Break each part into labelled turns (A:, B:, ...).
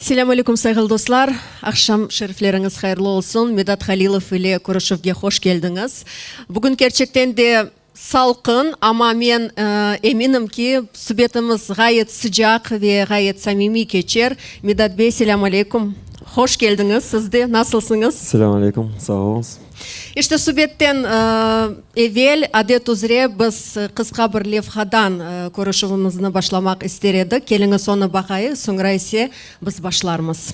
A: Селам алейкум, сайгыл достар. Акшам шерифлеріңіз хайырлы olsun. Медат Халилов или Курышевге хош келдіңіз. Бүгін керчектен де салқын, ама мен эминім ки субетіміз ғайет sıcak ве ғайет самими кечер. Медат бей, селам алейкум. Хош келдіңіз. Сізде насылсыңыз?
B: Селам алейкум, сау болыңыз.
A: İşte sübetten evvel adet üzere biz kısa bir levhadan konuşmamızı başlamak istedik. Keliniz onu bakayı, sonra ise biz başlarız.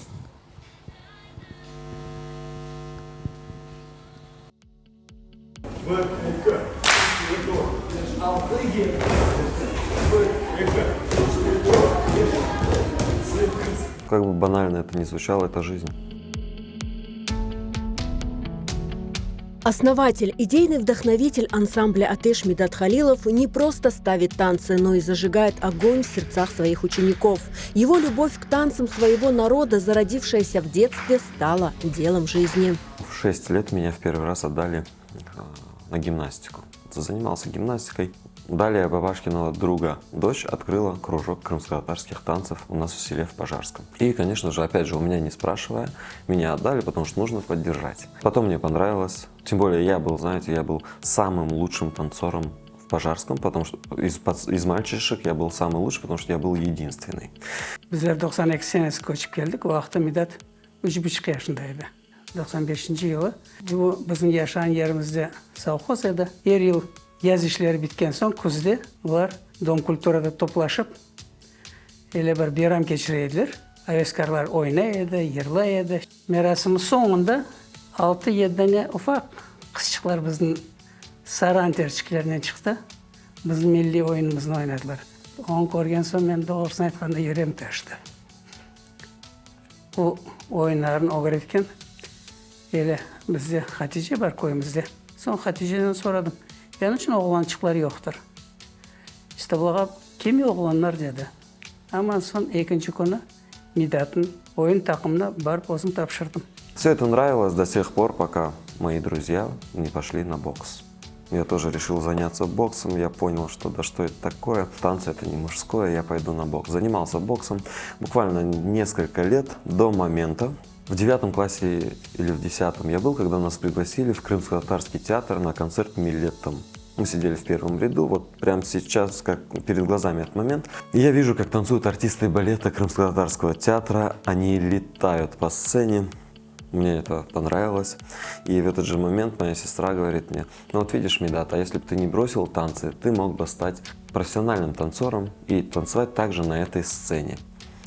B: Как бы банально это ни звучало, это жизнь.
C: Основатель, идейный вдохновитель ансамбля «Атеш» Медат Халилов не просто ставит танцы, но и зажигает огонь в сердцах своих учеников. Его любовь к танцам своего народа, зародившаяся в детстве, стала делом жизни.
B: В 6 лет меня в первый раз отдали на гимнастику. Занимался гимнастикой. Далее бабашкиного друга дочь открыла кружок крымско-татарских танцев у нас в селе в Пожарском. И, конечно же, опять же, у меня не спрашивая, меня отдали, потому что нужно поддержать. Потом мне понравилось. Тем более я был, знаете, я был самым лучшим танцором в Пожарском, потому что из мальчишек я был самый лучший, потому что я был единственный.
D: Bizler 92 senesi koçup geldik. O vakti Midat 3,5 yaşındaydı. 95. yılı. Bu bizim yaşayan yerimizde savhoz edi. Her yıl yaz işleri bitken son kuzda ular Dom Kultura'da toplaşıp ele bir bayram geçireydiler. Ayeskarlar oynaydı, yırlaydı. Merasimın sonunda 6-7 tane ufak kızçıklar bizim sarı anterçiklerinden çıktı. Bizim milli oyunumuzunu oynadılar. Onu görgen son ben doğrusunu aytkanda yüreğim taştı. Bu oyunların oğrayken ele bizde Hatice var koyumuzda. Son Hatice'den soradım. Benim için oğlançıklar yoktur. İşte bulara kim oğlanlar dedi. Ama son ikinci konu Midat'ın oyun takımına barıp osunu tapşırdım.
B: Все это нравилось до тех пор, пока мои друзья не пошли на бокс. Я тоже решил заняться боксом, я понял, что да что это такое, танцы это не мужское, я пойду на бокс. Занимался боксом буквально несколько лет до момента. В 9 классе или в 10 я был, когда нас пригласили в Крымско-татарский театр на концерт «Миллеттом». Мы сидели в первом ряду, вот прямо сейчас, как перед глазами этот момент. И я вижу, как танцуют артисты балета Крымско-татарского театра, они летают по сцене. Мне это понравилось. И в этот же момент моя сестра говорит мне: ну вот видишь, Медат, а если бы ты не бросил танцы, ты мог бы стать профессиональным танцором и танцевать также на этой сцене.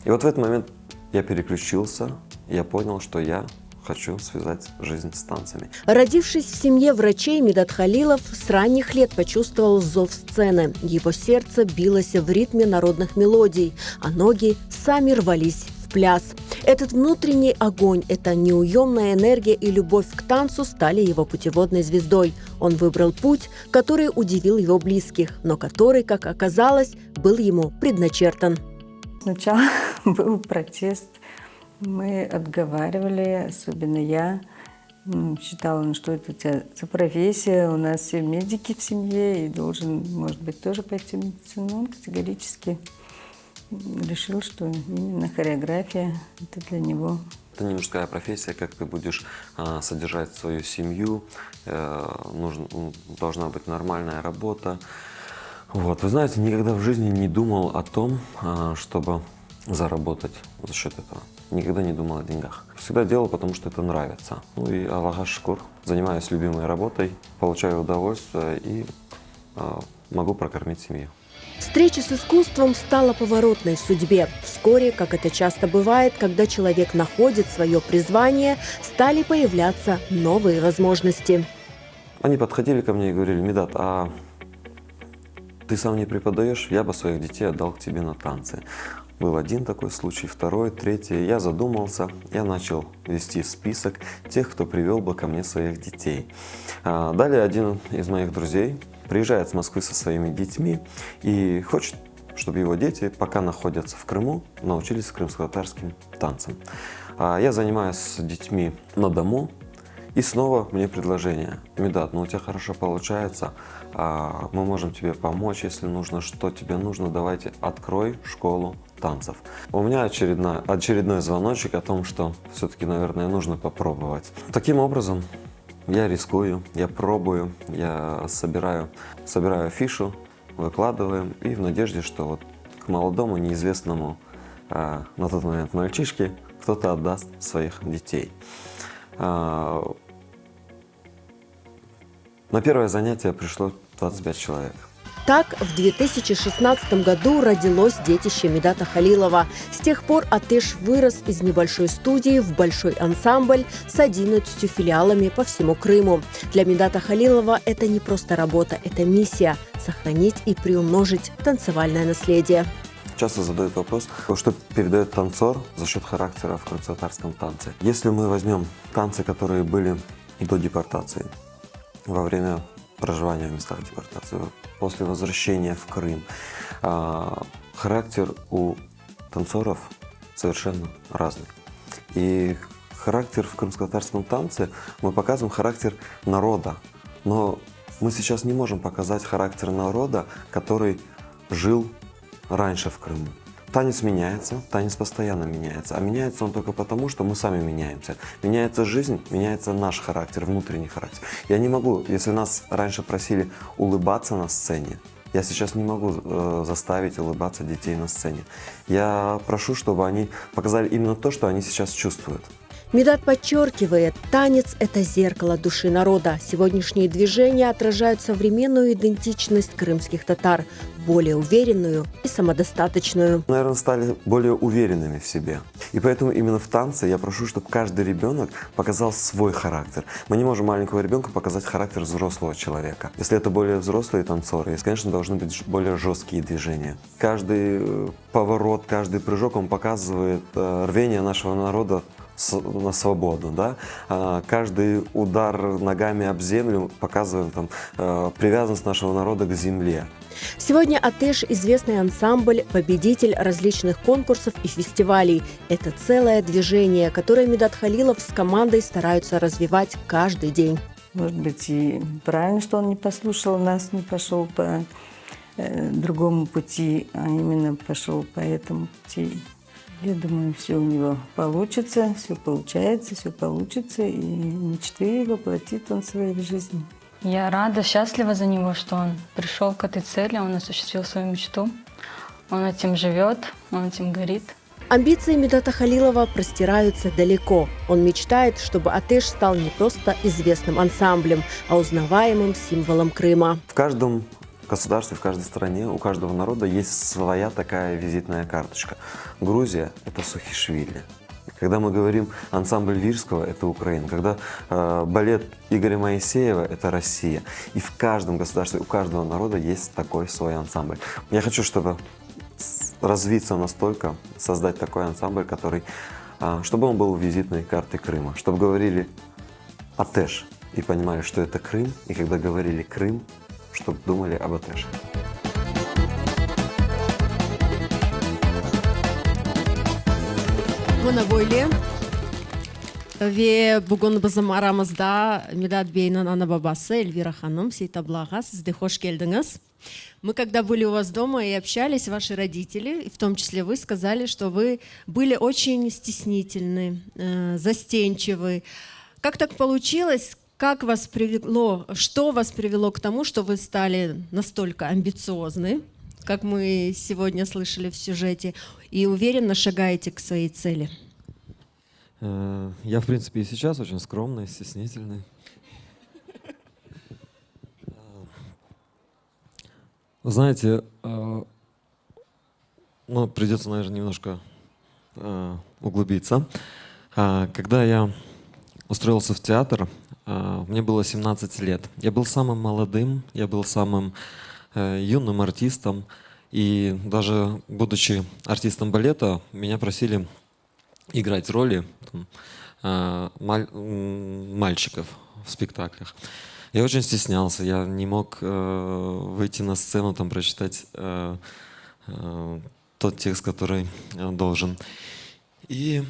B: И вот в этот момент я переключился, я понял, что я хочу связать жизнь с танцами.
C: Родившись в семье врачей, Медат Халилов с ранних лет почувствовал зов сцены. Его сердце билось в ритме народных мелодий, а ноги сами рвались в пляс. Этот внутренний огонь, эта неуемная энергия и любовь к танцу стали его путеводной звездой. Он выбрал путь, который удивил его близких, но который, как оказалось, был ему предначертан.
E: Сначала был протест. Мы отговаривали, особенно я. Считала, что это за профессия, у нас все медики в семье, и должен, может быть, тоже пойти в медицину. Он категорически решил, что именно хореография – это для него.
B: Это не мужская профессия, как ты будешь содержать свою семью, должна быть нормальная работа. Вот. Вы знаете, никогда в жизни не думал о том, чтобы заработать за счет этого. Никогда не думал о деньгах. Всегда делал, потому что это нравится. Ну и Аллах шукур, занимаюсь любимой работой, получаю удовольствие и могу прокормить семью.
C: Встреча с искусством стала поворотной в судьбе. Вскоре, как это часто бывает, когда человек находит свое призвание, стали появляться новые возможности.
B: Они подходили ко мне и говорили: Медат, а ты сам не преподаешь, я бы своих детей отдал к тебе на танцы. Был один такой случай, второй, третий. Я задумался, я начал вести список тех, кто привел бы ко мне своих детей. Далее один из моих друзей приезжает с Москвы со своими детьми и хочет, чтобы его дети, пока находятся в Крыму, научились крымско-татарским танцам. Я занимаюсь с детьми на дому, И снова мне предложение. Медат, ну у тебя хорошо получается, мы можем тебе помочь, если нужно, что тебе нужно, давайте открой школу танцев. У меня очередной звоночек о том, что все-таки, наверное, нужно попробовать. Таким образом, я рискую, я пробую, я собираю афишу, выкладываем, и в надежде, что вот к молодому, неизвестному на тот момент мальчишке кто-то отдаст своих детей. На первое занятие пришло 25 человек.
C: Так, в 2016 году родилось детище Медата Халилова. С тех пор Атеш вырос из небольшой студии в большой ансамбль с 11 филиалами по всему Крыму. Для Медата Халилова это не просто работа, это миссия – сохранить и приумножить танцевальное наследие.
B: Часто задают вопрос, что передает танцор за счет характера в крымско-татарском танце. Если мы возьмем танцы, которые были до депортации, во время проживания в местах депортации, после возвращения в Крым, характер у танцоров совершенно разный. И характер в крымско-татарском танце, мы показываем характер народа, но мы сейчас не можем показать характер народа, который жил раньше в Крыму. Танец меняется, танец постоянно меняется. А меняется он только потому, что мы сами меняемся. Меняется жизнь, меняется наш характер, внутренний характер. Я не могу, если нас раньше просили улыбаться на сцене, я сейчас не могу заставить улыбаться детей на сцене. Я прошу, чтобы они показали именно то, что они сейчас чувствуют.
C: Медат подчеркивает, танец – это зеркало души народа. Сегодняшние движения отражают современную идентичность крымских татар, более уверенную и самодостаточную.
B: Наверное, стали более уверенными в себе. И поэтому именно в танце я прошу, чтобы каждый ребенок показал свой характер. Мы не можем маленького ребенка показать характер взрослого человека. Если это более взрослые танцоры, конечно, должны быть более жесткие движения. Каждый поворот, каждый прыжок, он показывает рвение нашего народа на свободу, да? Каждый удар ногами об землю показывает привязанность нашего народа к земле.
C: Сегодня Атеш – известный ансамбль, победитель различных конкурсов и фестивалей. Это целое движение, которое Медат Халилов с командой стараются развивать каждый день.
E: Может быть, и правильно, что он не послушал нас, не пошел по другому пути, а именно пошел по этому пути. Я думаю, все у него получится, все получается, все получится, и мечты воплотит он в своей жизни.
F: Я рада, счастлива за него, что он пришел к этой цели, он осуществил свою мечту. Он этим живет, он этим горит.
C: Амбиции Медата Халилова простираются далеко. Он мечтает, чтобы Атеш стал не просто известным ансамблем, а узнаваемым символом Крыма.
B: В каждом государстве, в каждой стране, у каждого народа есть своя такая визитная карточка. Грузия – это Сухишвили. Когда мы говорим ансамбль Вирского – это Украина. Когда балет Игоря Моисеева – это Россия. И в каждом государстве, у каждого народа есть такой свой ансамбль. Я хочу, чтобы развиться настолько, создать такой ансамбль, чтобы он был визитной картой Крыма. Чтобы говорили Атеш и понимали, что это Крым. И когда говорили Крым, чтобы думали об Атеше.
A: Мына бойле ве бүгін біздің арамызда Медат Бейнің ана бабасы Эльвира ханым, Сейтаблаға, сізде хош келдіңіз. Мы когда были у вас дома и общались, ваши родители, и в том числе вы, сказали, что вы были очень стеснительны, застенчивы. Как так получилось? Как вас привело, что вас привело к тому, что вы стали настолько амбициозны, как мы сегодня слышали в сюжете, и уверенно шагаете к своей цели?
G: Я, в принципе, и сейчас очень скромный, стеснительный. Вы знаете, придется, наверное, немножко углубиться. Когда я устроился в театр, мне было 17 лет. Я был самым молодым, я был самым юным артистом. И даже будучи артистом балета, меня просили играть роли мальчиков в спектаклях. Я очень стеснялся, я не мог выйти на сцену, прочитать тот текст, который должен. И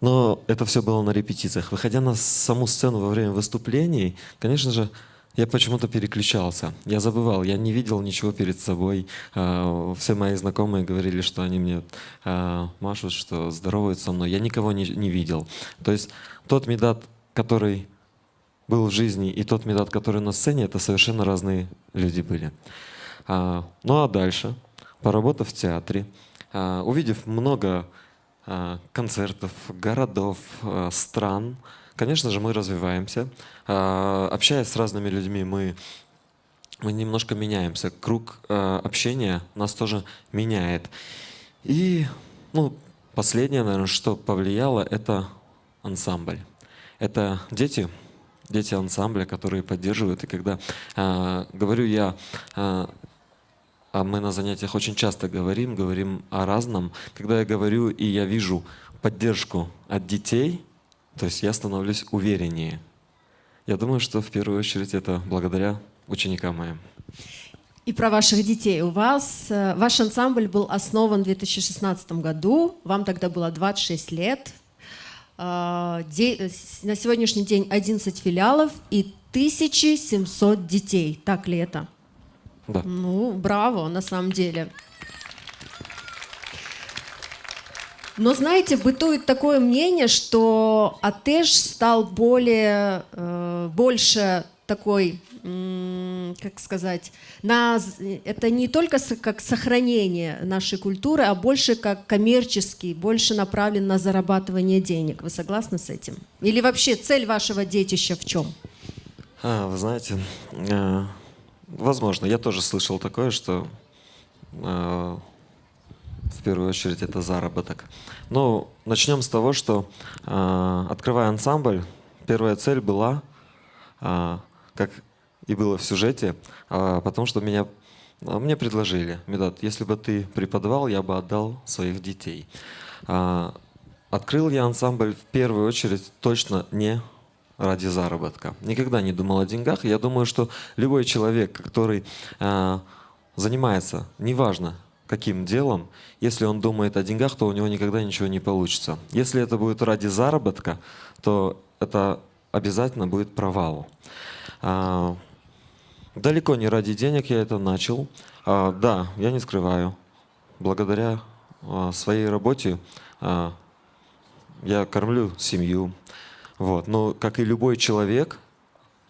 G: Но это все было на репетициях. Выходя на саму сцену во время выступлений, конечно же, я почему-то переключался. Я забывал, я не видел ничего перед собой. Все мои знакомые говорили, что они мне машут, что здороваются со мной. Я никого не видел. То есть тот Медат, который был в жизни, и тот Медат, который на сцене, это совершенно разные люди были. Ну а дальше, поработав в театре, увидев много концертов, городов, стран, конечно же, мы развиваемся. Общаясь с разными людьми, мы немножко меняемся. Круг общения нас тоже меняет. И последнее, наверное, что повлияло, это ансамбль. Это дети ансамбля, которые поддерживают. И когда говорю я, а мы на занятиях очень часто говорим о разном, когда я говорю и я вижу поддержку от детей, то есть я становлюсь увереннее. Я думаю, что в первую очередь это благодаря ученикам моим.
A: И про ваших детей. Ваш ансамбль был основан в 2016 году, вам тогда было 26 лет. На сегодняшний день 11 филиалов и 1700 детей. Так ли это?
G: Да.
A: Браво, на самом деле. Но, знаете, бытует такое мнение, что Атеш стал больше такой, как сказать, это не только как сохранение нашей культуры, а больше как коммерческий, больше направлен на зарабатывание денег. Вы согласны с этим? Или вообще цель вашего детища в чем?
G: Вы знаете, возможно, я тоже слышал такое, что в первую очередь это заработок. Но начнем с того, что, открывая ансамбль, первая цель была, как и было в сюжете, потому что мне предложили: Медат, если бы ты преподавал, я бы отдал своих детей. Открыл я ансамбль в первую очередь точно не ради заработка. Никогда не думал о деньгах. Я думаю, что любой человек, который занимается, неважно каким делом, если он думает о деньгах, то у него никогда ничего не получится. Если это будет ради заработка, то это обязательно будет провал. Далеко не ради денег я это начал. Да, я не скрываю. Благодаря своей работе я кормлю семью. Но, как и любой человек,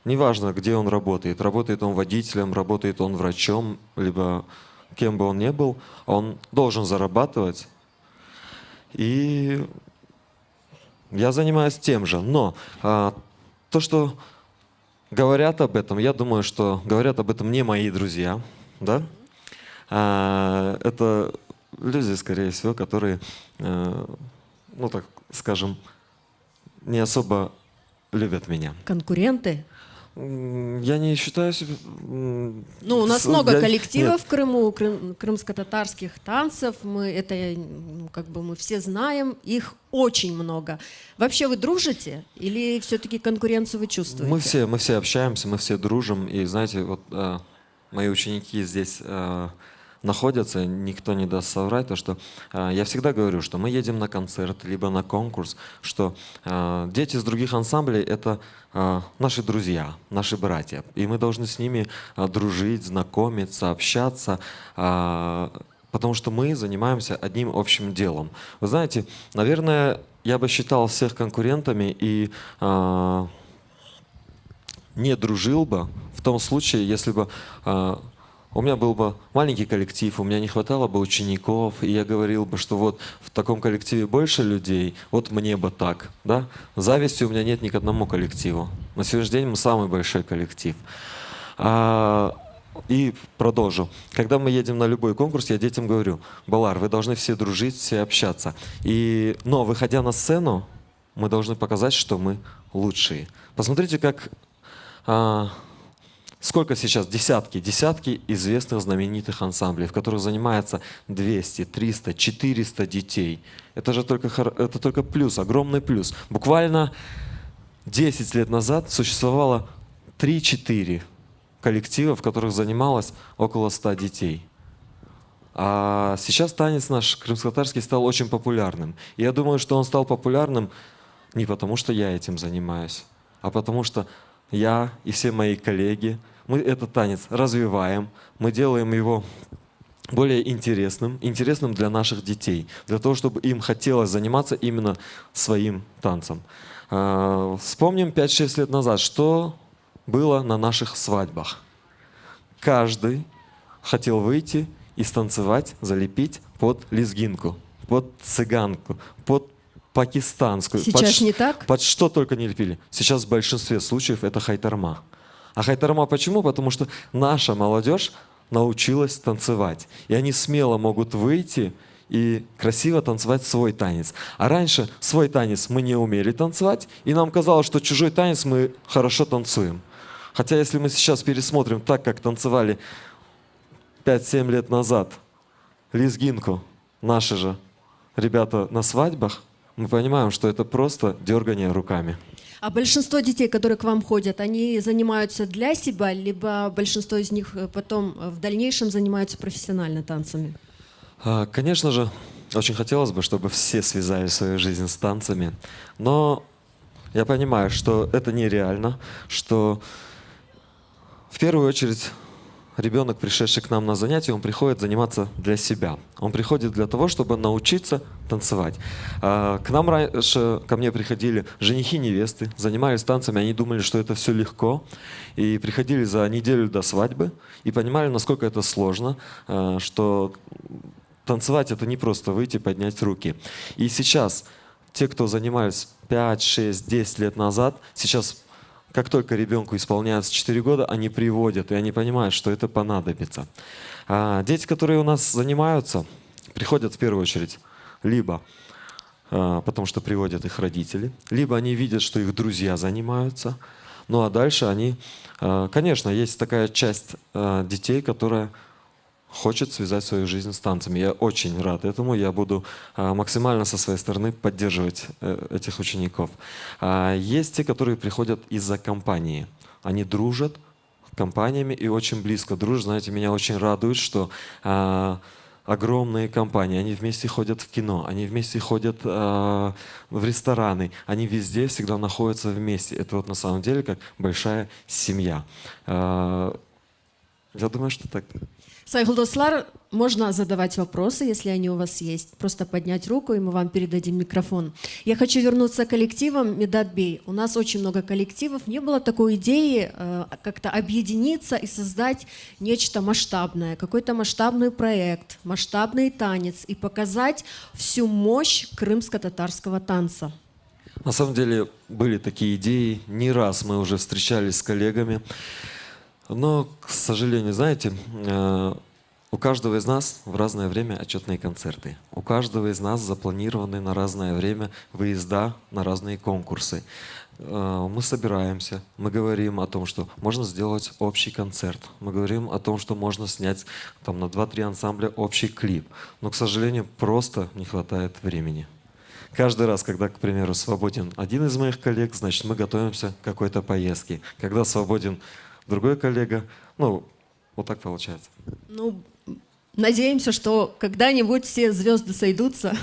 G: неважно, где он работает он водителем, работает он врачом, либо кем бы он ни был, он должен зарабатывать. И я занимаюсь тем же. Но то, что говорят об этом, я думаю, что говорят об этом не мои друзья. Да? Это люди, скорее всего, которые, так скажем, не особо любят меня.
A: Конкуренты?
G: Я не считаю себя...
A: У нас много коллективов в Крыму, крымско-татарских танцев. Мы все знаем, их очень много. Вообще вы дружите или все-таки конкуренцию вы чувствуете?
G: Мы все общаемся, мы все дружим. И знаете, мои ученики здесь находятся, никто не даст соврать, то что я всегда говорю, что мы едем на концерт, либо на конкурс, что дети из других ансамблей — это наши друзья, наши братья. И мы должны с ними дружить, знакомиться, общаться, потому что мы занимаемся одним общим делом. Вы знаете, наверное, я бы считал всех конкурентами и не дружил бы в том случае, если бы у меня был бы маленький коллектив, у меня не хватало бы учеников, и я говорил бы, что вот в таком коллективе больше людей, вот мне бы так. Да? Зависти у меня нет ни к одному коллективу. На сегодняшний день мы самый большой коллектив. И продолжу. Когда мы едем на любой конкурс, я детям говорю: Балар, вы должны все дружить, все общаться. Но выходя на сцену, мы должны показать, что мы лучшие. Посмотрите, как... Сколько сейчас десятки известных знаменитых ансамблей, в которых занимается 200, 300, 400 детей. Это же только плюс, огромный плюс. Буквально 10 лет назад существовало 3-4 коллектива, в которых занималось около 100 детей. А сейчас танец наш крымско-татарский стал очень популярным. И я думаю, что он стал популярным не потому, что я этим занимаюсь, а потому что я и все мои коллеги, мы этот танец развиваем, мы делаем его более интересным для наших детей, для того, чтобы им хотелось заниматься именно своим танцем. Вспомним 5-6 лет назад, что было на наших свадьбах. Каждый хотел выйти и станцевать, залепить под лезгинку, под цыганку, под пакистанскую.
A: Сейчас не так?
G: Под что только не лепили. Сейчас в большинстве случаев это хайтарма. А хайтарма почему? Потому что наша молодежь научилась танцевать. И они смело могут выйти и красиво танцевать свой танец. А раньше свой танец мы не умели танцевать, и нам казалось, что чужой танец мы хорошо танцуем. Хотя если мы сейчас пересмотрим так, как танцевали 5-7 лет назад лезгинку наши же ребята на свадьбах, мы понимаем, что это просто дергание руками.
A: А большинство детей, которые к вам ходят, они занимаются для себя, либо большинство из них потом в дальнейшем занимаются профессионально танцами?
G: Конечно же, очень хотелось бы, чтобы все связали свою жизнь с танцами, но я понимаю, что это нереально, что в первую очередь ребенок, пришедший к нам на занятия, он приходит заниматься для себя. Он приходит для того, чтобы научиться танцевать. К нам раньше, ко мне приходили женихи, невесты, занимались танцами, они думали, что это все легко, и приходили за неделю до свадьбы и понимали, насколько это сложно, что танцевать — это не просто выйти, поднять руки. И сейчас те, кто занимались 5, 6, 10 лет назад, сейчас, как только ребенку исполняется 4 года, они приводят, и они понимают, что это понадобится. Дети, которые у нас занимаются, приходят в первую очередь либо потому что приводят их родители, либо они видят, что их друзья занимаются. Ну а дальше они... Конечно, есть такая часть детей, которая хочет связать свою жизнь с танцами. Я очень рад этому. Я буду максимально со своей стороны поддерживать этих учеников. Есть те, которые приходят из-за компании. Они дружат с компаниями и очень близко дружат. Знаете, меня очень радует, что огромные компании, они вместе ходят в кино, они вместе ходят в рестораны, они везде всегда находятся вместе. Это вот на самом деле как большая семья. Я думаю, что так.
A: Сайгулдослар, можно задавать вопросы, если они у вас есть. Просто поднять руку, и мы вам передадим микрофон. Я хочу вернуться к коллективам. Медат Бей, у нас очень много коллективов. Не было такой идеи как-то объединиться и создать нечто масштабное, какой-то масштабный проект, масштабный танец и показать всю мощь крымско-татарского танца?
G: На самом деле были такие идеи. Не раз мы уже встречались с коллегами. Но, к сожалению, знаете, у каждого из нас в разное время отчетные концерты. У каждого из нас запланированы на разное время выезда на разные конкурсы. Мы собираемся, мы говорим о том, что можно сделать общий концерт. Мы говорим о том, что можно снять там, на 2-3 ансамбля общий клип. Но, к сожалению, просто не хватает времени. Каждый раз, когда, к примеру, свободен один из моих коллег, значит, мы готовимся к какой-то поездке. Когда свободен другой коллега, ну, вот так получается.
A: Ну, надеемся, что когда-нибудь все звезды сойдутся,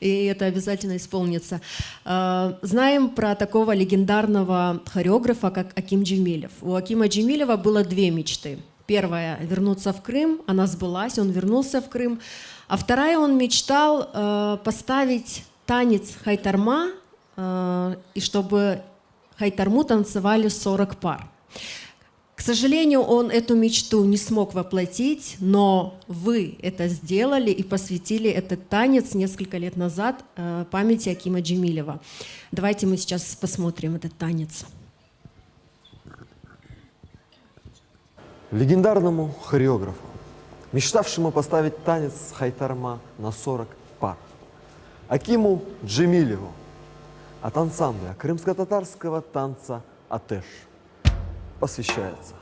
A: и это обязательно исполнится. Знаем про такого легендарного хореографа, как Аким Джемилев. У Акима Джемилева было 2 мечты. Первая — вернуться в Крым, она сбылась, он вернулся в Крым. А вторая — он мечтал поставить танец хайтарма, и чтобы хайтарму танцевали 40 пар. К сожалению, он эту мечту не смог воплотить, но вы это сделали и посвятили этот танец несколько лет назад памяти Акима Джемилева. Давайте мы сейчас посмотрим этот танец.
B: Легендарному хореографу, мечтавшему поставить танец хайтарма на 40 пар, Акиму Джемилеву от ансамбля крымско-татарского танца «Атеш» посвящается.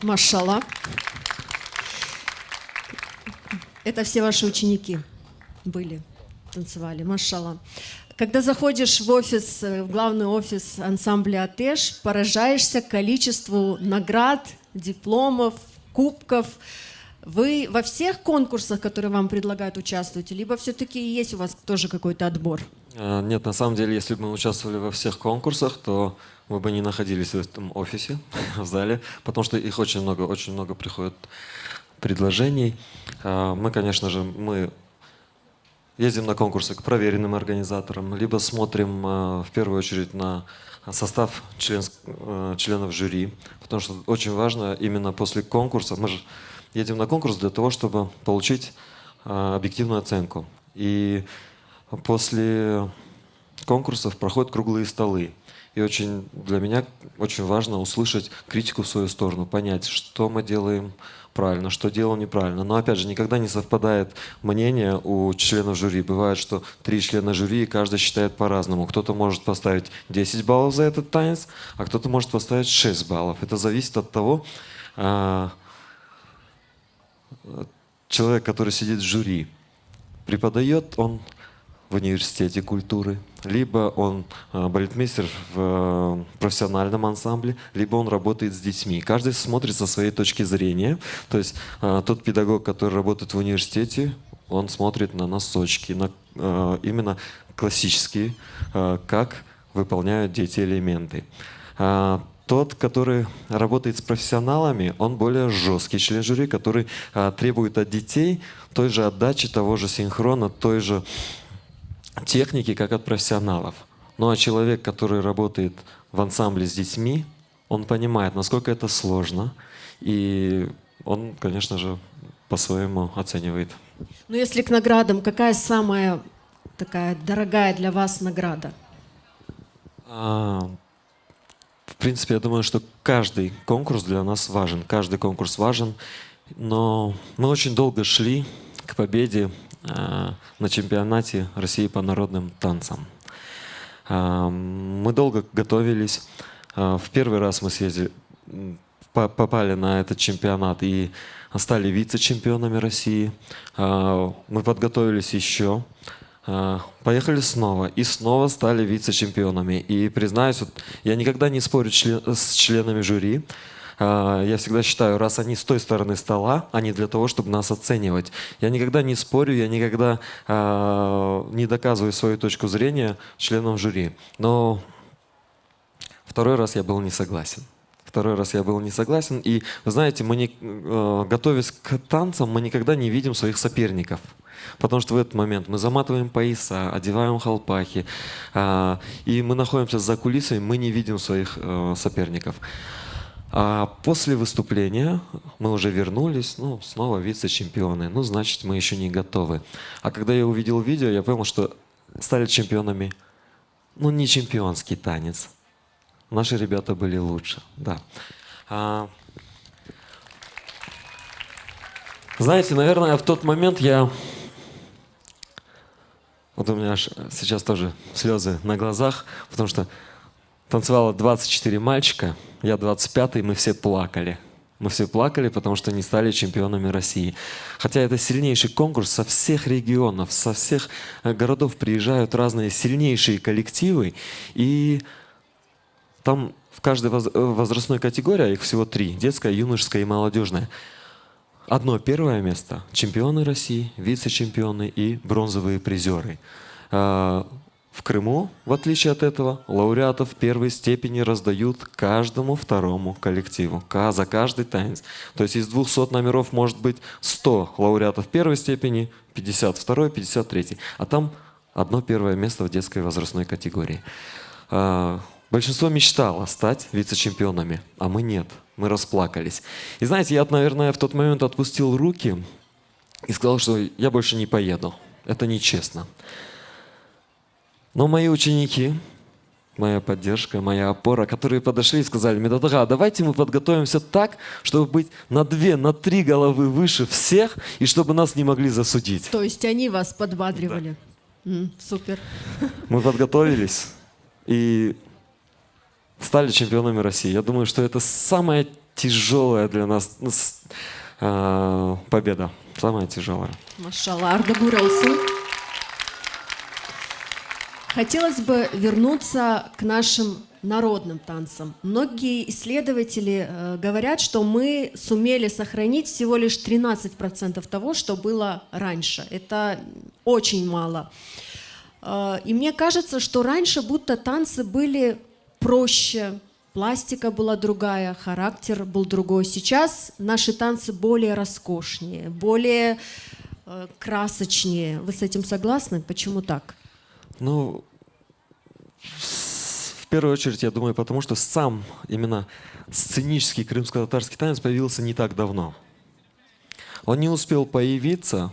A: Машалла. Это все ваши ученики были, танцевали, машалла. Когда заходишь в офис, в главный офис ансамбля «Атеш», поражаешься количеству наград, дипломов, кубков. Вы во всех конкурсах, которые вам предлагают, участвуете, либо все-таки есть у вас тоже какой-то отбор?
G: Нет, на самом деле, если бы мы участвовали во всех конкурсах, то мы бы не находились в этом офисе, в зале, потому что их очень много приходит предложений. Мы, конечно же, мы ездим на конкурсы к проверенным организаторам, либо смотрим в первую очередь на состав членов жюри, потому что очень важно именно после конкурса, мы же едем на конкурс для того, чтобы получить объективную оценку. И после конкурсов проходят круглые столы. И для меня очень важно услышать критику в свою сторону, понять, что мы делаем правильно, что делаем неправильно. Но опять же, никогда не совпадает мнение у членов жюри. Бывает, что 3 члена жюри, и каждый считает по-разному. Кто-то может поставить 10 баллов за этот танец, а кто-то может поставить 6 баллов. Это зависит от того, человек, который сидит в жюри, преподает он в университете культуры, либо он балетмейстер в профессиональном ансамбле, либо он работает с детьми. Каждый смотрит со своей точки зрения. То есть тот педагог, который работает в университете, он смотрит на носочки, на именно классические, как выполняют дети элементы. Тот, который работает с профессионалами, он более жесткий член жюри, который требует от детей той же отдачи, того же синхрона, той же техники, как от профессионалов. Ну а человек, который работает в ансамбле с детьми, он понимает, насколько это сложно, и он, конечно же, по-своему оценивает.
A: Ну, если к наградам, какая самая такая дорогая для вас награда?
G: В принципе, я думаю, что каждый конкурс для нас важен. Каждый конкурс важен, но мы очень долго шли к победе на чемпионате России по народным танцам. Мы долго готовились. В первый раз мы попали на этот чемпионат и стали вице-чемпионами России. Мы подготовились еще. Поехали снова и снова стали вице-чемпионами. И признаюсь, я никогда не спорю с членами жюри. Я всегда считаю, раз они с той стороны стола, они для того, чтобы нас оценивать. Я никогда не спорю, я никогда не доказываю свою точку зрения членам жюри. Но второй раз я был не согласен. И, вы знаете, готовясь к танцам, мы никогда не видим своих соперников. Потому что в этот момент мы заматываем пояса, одеваем халпахи, и мы находимся за кулисами, мы не видим своих соперников. А после выступления мы уже вернулись, снова вице-чемпионы. Значит, мы еще не готовы. А когда я увидел видео, я понял, что стали чемпионами, не чемпионский танец. Наши ребята были лучше, да. Знаете, наверное, в тот момент вот у меня сейчас тоже слезы на глазах, потому что танцевало 24 мальчика, я 25-й, мы все плакали. Мы все плакали, потому что не стали чемпионами России. Хотя это сильнейший конкурс, со всех регионов, со всех городов приезжают разные сильнейшие коллективы. И там в каждой возрастной категории, а их всего 3, детская, юношеская и молодежная, одно первое место – чемпионы России, вице-чемпионы и бронзовые призеры. В Крыму, в отличие от этого, лауреатов первой степени раздают каждому второму коллективу за каждый танец. То есть из 200 номеров может быть 100 лауреатов первой степени, 50 второй, 53. А там одно первое место в детской возрастной категории. Большинство мечтало стать вице-чемпионами, а мы нет. Мы расплакались. И знаете, я, наверное, в тот момент отпустил руки и сказал, что я больше не поеду. Это нечестно. Но мои ученики, моя поддержка, моя опора, которые подошли и сказали: Медадага, давайте мы подготовимся так, чтобы быть на 2, на 3 головы выше всех, и чтобы нас не могли засудить.
A: То есть они вас подбадривали? Да. Супер.
G: Мы подготовились и стали чемпионами России. Я думаю, что это самая тяжелая для нас победа. Самая тяжелая.
A: Машалла, Ардагур Алсун. Хотелось бы вернуться к нашим народным танцам. Многие исследователи говорят, что мы сумели сохранить всего лишь 13% того, что было раньше. Это очень мало. И мне кажется, что раньше будто танцы были проще, пластика была другая, характер был другой. Сейчас наши танцы более роскошнее, более красочнее. Вы с этим согласны? Почему так?
G: Ну, в первую очередь, я думаю, потому что сам именно сценический крымско-татарский танец появился не так давно. Он не успел появиться,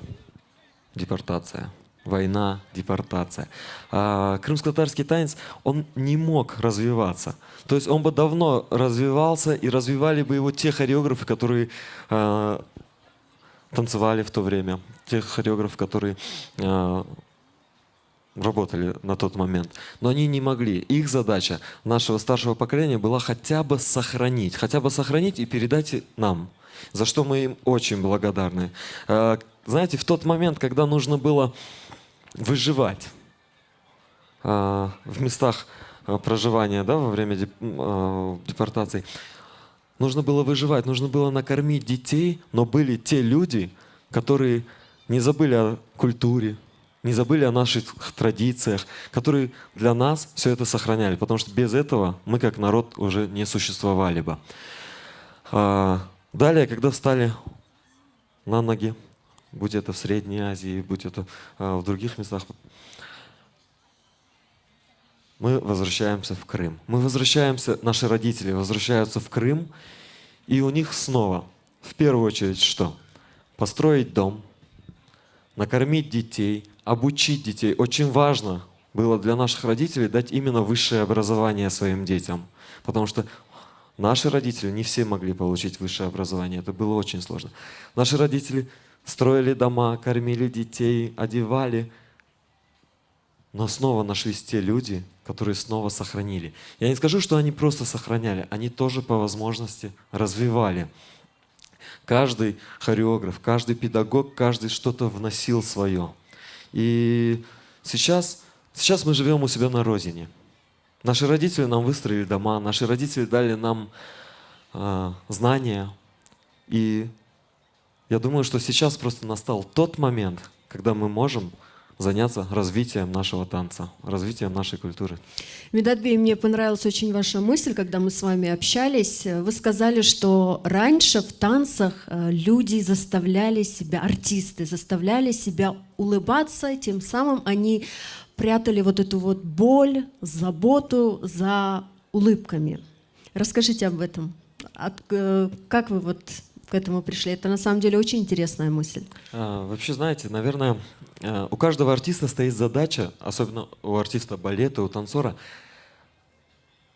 G: депортация, война, депортация. А крымско-татарский танец, он не мог развиваться. То есть он бы давно развивался, и развивали бы его те хореографы, которые танцевали в то время, те хореографы, которые работали на тот момент. Но они не могли. Их задача нашего старшего поколения была хотя бы сохранить и передать нам, за что мы им очень благодарны. Знаете, в тот момент, когда нужно было выживать в местах проживания, да, во время депортации, нужно было выживать, нужно было накормить детей, но были те люди, которые не забыли о культуре, не забыли о наших традициях, которые для нас все это сохраняли, потому что без этого мы как народ уже не существовали бы. Далее, когда встали на ноги, будь это в Средней Азии, будь это в других местах, мы возвращаемся в Крым. Наши родители возвращаются в Крым, и у них снова, в первую очередь, что? Построить дом, накормить детей, обучить детей. Очень важно было для наших родителей дать именно высшее образование своим детям. Потому что наши родители не все могли получить высшее образование. Это было очень сложно. Наши родители строили дома, кормили детей, одевали. Но снова нашлись те люди, которые снова сохранили. Я не скажу, что они просто сохраняли. Они тоже по возможности развивали. Каждый хореограф, каждый педагог, каждый что-то вносил свое. И сейчас мы живем у себя на родине. Наши родители нам выстроили дома, наши родители дали нам знания. И я думаю, что сейчас просто настал тот момент, когда мы можем заняться развитием нашего танца, развитием нашей культуры.
A: Медатбей, мне понравилась очень ваша мысль, когда мы с вами общались. Вы сказали, что раньше в танцах люди заставляли себя, артисты заставляли себя улыбаться, тем самым они прятали вот эту вот боль, заботу за улыбками. Расскажите об этом. Как вы вот к этому пришли? Это на самом деле очень интересная мысль.
G: Вообще, знаете, наверное, у каждого артиста стоит задача, особенно у артиста балета, у танцора,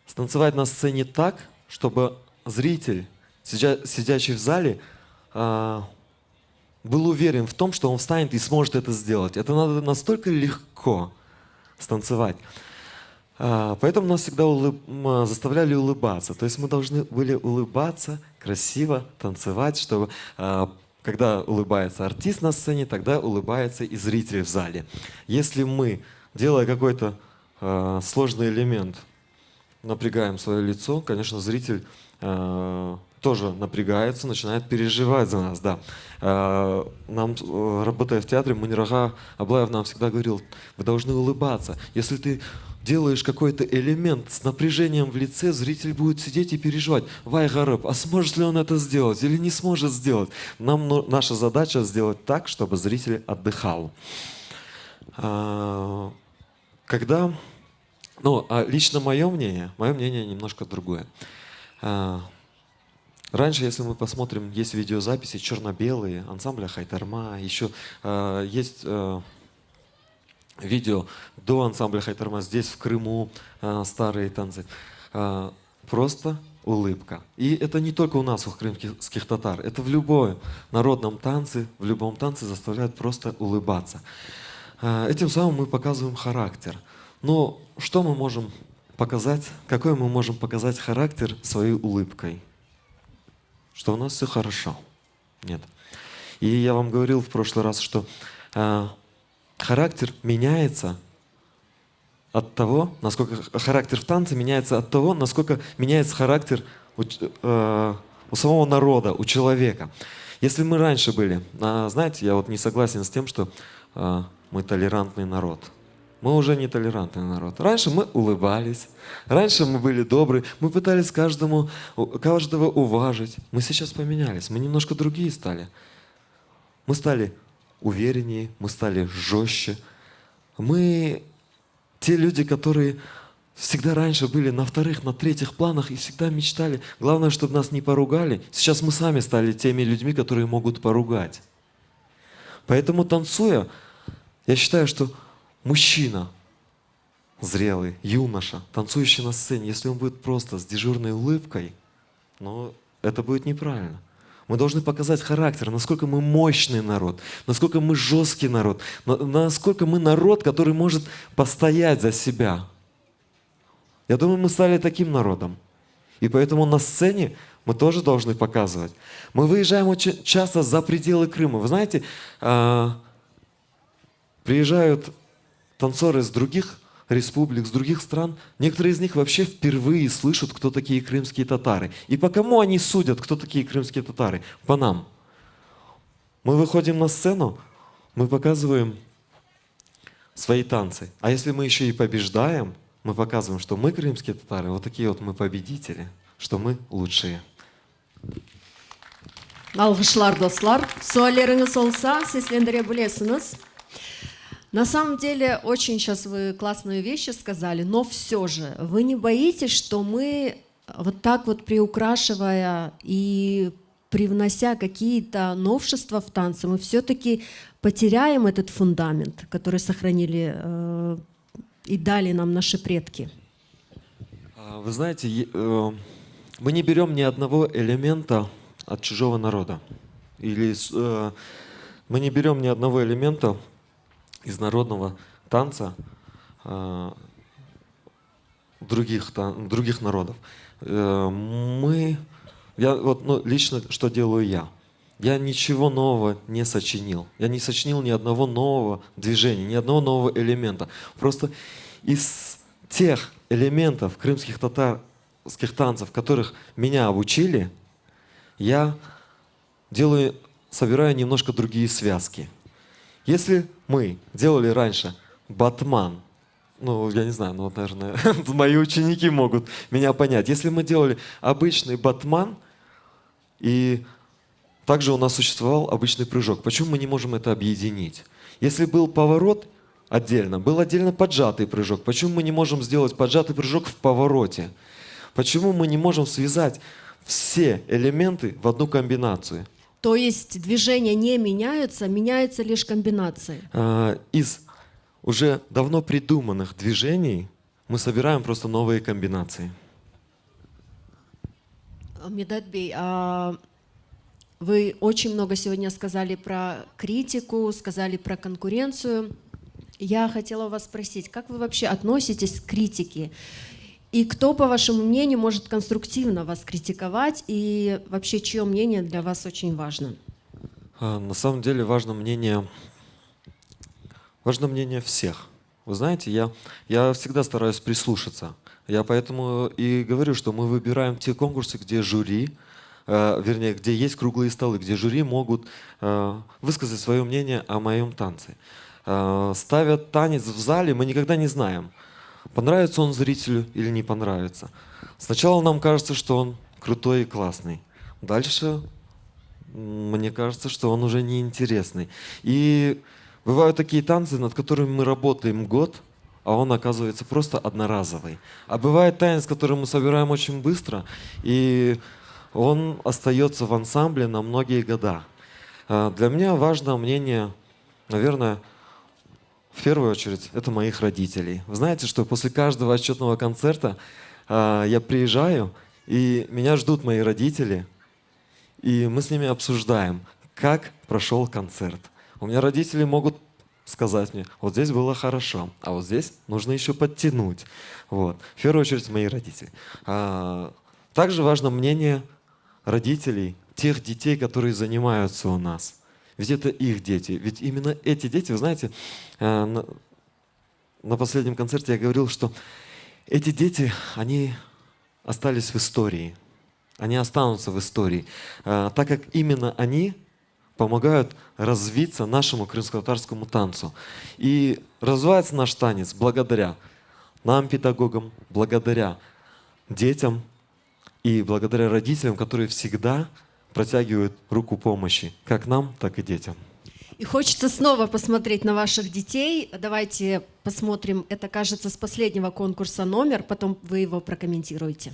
G: станцевать на сцене так, чтобы зритель, сидящий в зале, был уверен в том, что он встанет и сможет это сделать. Это надо настолько легко станцевать. Поэтому нас всегда заставляли улыбаться. То есть мы должны были улыбаться, красиво танцевать, чтобы когда улыбается артист на сцене, тогда улыбается и зритель в зале. Если мы, делая какой-то сложный элемент, напрягаем свое лицо, конечно, зритель тоже напрягается, начинает переживать за нас. Да. Нам, работая в театре, Мунирага Аблаев нам всегда говорил: вы должны улыбаться. Если ты делаешь какой-то элемент с напряжением в лице, зритель будет сидеть и переживать: вай гараб, а сможет ли он это сделать или не сможет сделать? Наша задача сделать так, чтобы зритель отдыхал. Лично мое мнение немножко другое. Раньше, если мы посмотрим, есть видеозаписи черно-белые, ансамбля Хайтарма, еще есть видео до ансамбля Хайтарма, здесь в Крыму старые танцы. Просто улыбка. И это не только у нас, у крымских татар, это в любом народном танце, в любом танце заставляют просто улыбаться. Этим самым мы показываем характер. Но что мы можем показать, какой мы можем показать характер своей улыбкой? что у нас все хорошо. Нет. И я вам говорил в прошлый раз, что характер меняется от того, насколько характер в танце меняется от того, насколько меняется характер у самого народа, у человека. Если мы раньше были, знаете, я вот не согласен с тем, что мы толерантный народ. Мы уже не толерантный народ. Раньше мы улыбались, раньше мы были добры, мы пытались каждого уважить. Мы сейчас поменялись, мы немножко другие стали. Мы стали увереннее, мы стали жестче. Мы те люди, которые всегда раньше были на вторых, на третьих планах и всегда мечтали. Главное, чтобы нас не поругали. Сейчас мы сами стали теми людьми, которые могут поругать. Поэтому, танцуя, я считаю, что мужчина, зрелый, юноша, танцующий на сцене, если он будет просто с дежурной улыбкой, ну, это будет неправильно. Мы должны показать характер, насколько мы мощный народ, насколько мы жесткий народ, насколько мы народ, который может постоять за себя. Я думаю, мы стали таким народом. И поэтому на сцене мы тоже должны показывать. Мы выезжаем очень часто за пределы Крыма. Вы знаете, приезжают танцоры из других республик, с других стран. Некоторые из них вообще впервые слышат, кто такие крымские татары. И по кому они судят, кто такие крымские татары? По нам. Мы выходим на сцену, мы показываем свои танцы. А если мы еще и побеждаем, мы показываем, что мы крымские татары, вот такие вот мы победители, что мы лучшие.
A: Алғышлар, достар. Суалеріңіз олса, сеслендіре білесіңіз. На самом деле, очень сейчас вы классные вещи сказали, но все же, вы не боитесь, что мы вот так вот приукрашивая и привнося какие-то новшества в танцы, мы все-таки потеряем этот фундамент, который сохранили и дали нам наши предки?
G: Вы знаете, мы не берем ни одного элемента от чужого народа. Или мы не берем ни одного элемента из народного танца других народов. Лично что делаю я? Я ничего нового не сочинил. Я не сочинил ни одного нового движения, ни одного нового элемента. Просто из тех элементов крымских татарских танцев, которых меня обучили, я собираю немножко другие связки. Если мы делали раньше батман, я не знаю, наверное, мои ученики могут меня понять. Если мы делали обычный батман, и также у нас существовал обычный прыжок, почему мы не можем это объединить? Если был поворот отдельно, был отдельно поджатый прыжок, почему мы не можем сделать поджатый прыжок в повороте? Почему мы не можем связать все элементы в одну комбинацию?
A: То есть движения не меняются, меняются лишь комбинации?
G: Из уже давно придуманных движений мы собираем просто новые комбинации.
A: Медат Бей, вы очень много сегодня сказали про критику, сказали про конкуренцию. Я хотела вас спросить, как вы вообще относитесь к критике? И кто, по вашему мнению, может конструктивно вас критиковать? И вообще, чье мнение для вас очень важно?
G: На самом деле важно мнение всех. Вы знаете, я всегда стараюсь прислушаться. Я поэтому и говорю, что мы выбираем те конкурсы, где жюри, где есть круглые столы, где жюри могут высказать свое мнение о моем танце. Ставят танец в зале, мы никогда не знаем, понравится он зрителю или не понравится. Сначала нам кажется, что он крутой и классный. Дальше мне кажется, что он уже неинтересный. И бывают такие танцы, над которыми мы работаем год, а он оказывается просто одноразовый. А бывает танец, который мы собираем очень быстро, и он остается в ансамбле на многие года. Для меня важно мнение, наверное, в первую очередь, это моих родителей. Вы знаете, что после каждого отчетного концерта я приезжаю, и меня ждут мои родители, и мы с ними обсуждаем, как прошел концерт. У меня родители могут сказать мне, вот здесь было хорошо, а вот здесь нужно еще подтянуть. Вот. В первую очередь, мои родители. Также важно мнение родителей тех детей, которые занимаются у нас. Ведь это их дети. Ведь именно эти дети, вы знаете, на последнем концерте я говорил, что эти дети, они остались в истории. Они останутся в истории, так как именно они помогают развиться нашему крымско-татарскому танцу. И развивается наш танец благодаря нам, педагогам, благодаря детям и благодаря родителям, которые всегда протягивают руку помощи, как нам, так и детям.
A: И хочется снова посмотреть на ваших детей. Давайте посмотрим, это, кажется, с последнего конкурса номер, потом вы его прокомментируете.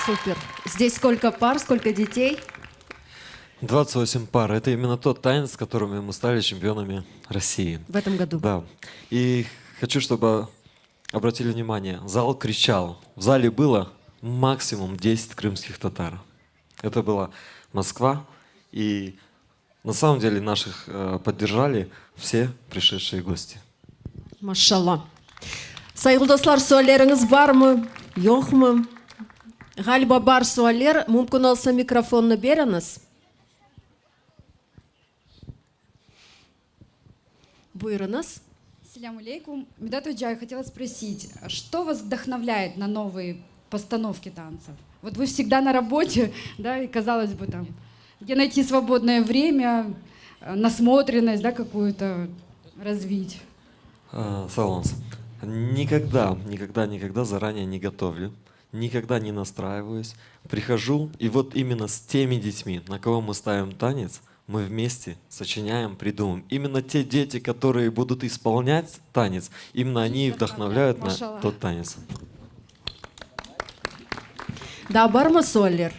A: Супер. Здесь сколько пар, сколько детей?
G: 28 пар. Это именно тот танец, с которыми мы стали чемпионами России.
A: В этом году.
G: Да. И хочу, чтобы обратили внимание, зал кричал. В зале было максимум 10 крымских татар. Это была Москва. И на самом деле наших поддержали все пришедшие гости.
A: Машалла. Сайгыл достар, сөйлеріңіз бар ма, жоқ ма? Ғалиба бар сөйлер, мүмкін алса микрофонны беріңіз. Буйрыныз.
H: Ассаляму алейкум. Медат Уджай, хотела спросить, что вас вдохновляет на новые постановки танцев? Вот вы всегда на работе, да, и казалось бы там, где найти свободное время, насмотренность, да, какую-то развить?
G: Салонс. Никогда заранее не готовлю, никогда не настраиваюсь. Прихожу, и вот именно с теми детьми, на кого мы ставим танец, мы вместе сочиняем, придумываем. Именно те дети, которые будут исполнять танец, именно они и вдохновляют на
H: Машалла.
G: тот танец.
A: Да, бар ма сөйлер?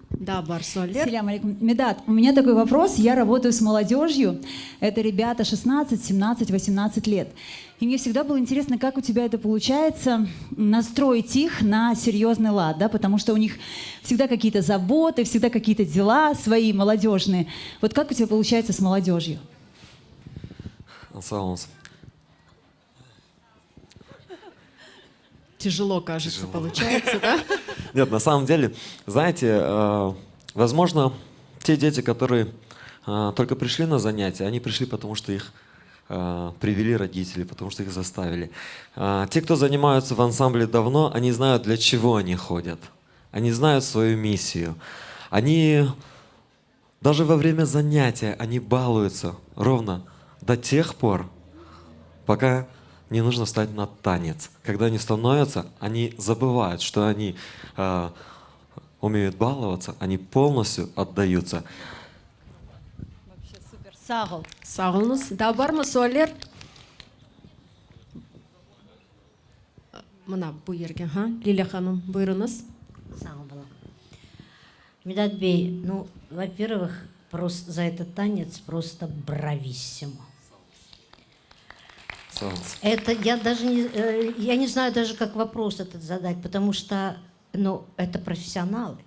A: Да, бар сөйлер.
I: Салям алейкум. Медат, у меня такой вопрос. Я работаю с молодежью. Это ребята 16, 17, 18 лет. И мне всегда было интересно, как у тебя это получается настроить их на серьезный лад, да, потому что у них всегда какие-то заботы, всегда какие-то дела свои молодежные. Вот как у тебя получается с молодежью?
G: Салонс.
A: Тяжело, кажется, получается, да?
G: Нет, на самом деле, знаете, возможно, те дети, которые только пришли на занятия, они пришли, потому что их привели родители, потому что их заставили. Те, кто занимаются в ансамбле давно, они знают, для чего они ходят. Они знают свою миссию. Они даже во время занятия, они балуются ровно до тех пор, пока не нужно встать на танец. Когда они становятся, они забывают, что они умеют баловаться, они полностью отдаются.
I: Сагл.
A: Сағылыңыз. Да, бар ма сөйлер? Мына бұл ерге, Лиля ханым, бұйрыңыз.
J: Сау была. Медат Бей, ну, во-первых, просто за этот танец просто брависсимо. Это я даже не, я не знаю даже, как вопрос этот задать, потому что, ну, это профессионалы.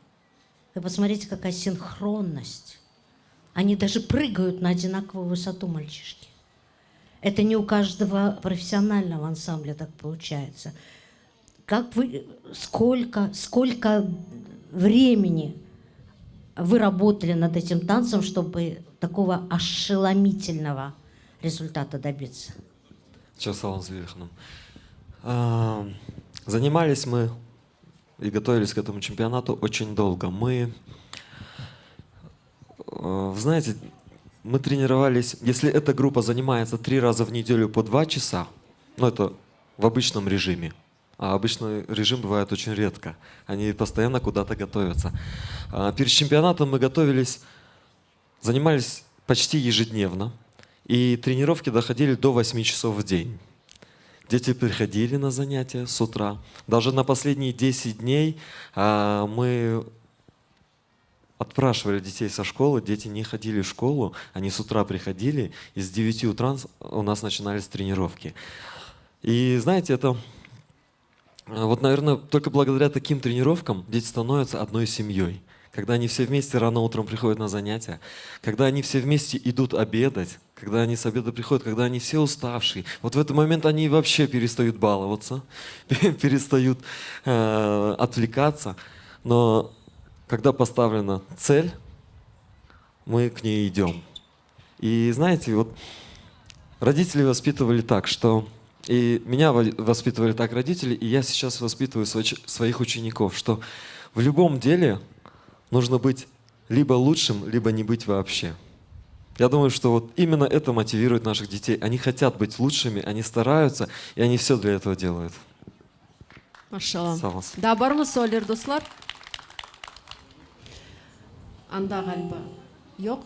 J: Вы посмотрите, какая синхронность. Они даже прыгают на одинаковую высоту, мальчишки. Это не у каждого профессионального ансамбля так получается. Как вы, сколько времени вы работали над этим танцем, чтобы такого ошеломительного результата добиться?
G: Занимались мы и готовились к этому чемпионату очень долго. Знаете, мы тренировались, если эта группа занимается 3 раза в неделю по 2 часа, ну это в обычном режиме, а обычный режим бывает очень редко, они постоянно куда-то готовятся. Перед чемпионатом мы готовились, занимались почти ежедневно, и тренировки доходили до 8 часов в день. Дети приходили на занятия с утра. Даже на последние 10 дней мы отпрашивали детей со школы, дети не ходили в школу, они с утра приходили, и с 9 утра у нас начинались тренировки. И знаете, это вот, наверное, только благодаря таким тренировкам дети становятся одной семьей. Когда они все вместе рано утром приходят на занятия, когда они все вместе идут обедать, когда они с обеда приходят, когда они все уставшие. Вот в этот момент они вообще перестают баловаться, перестают отвлекаться. Но когда поставлена цель, мы к ней идем. И знаете, вот родители воспитывали так, что... И меня воспитывали так родители, и я сейчас воспитываю своих учеников, что в любом деле нужно быть либо лучшим, либо не быть вообще. Я думаю, что вот именно это мотивирует наших детей. Они хотят быть лучшими, они стараются, и они все для этого делают.
A: Машалла.
G: Саламат.
A: Да, бар ма сөйлер, достар? Анда ғалба. Жоқ?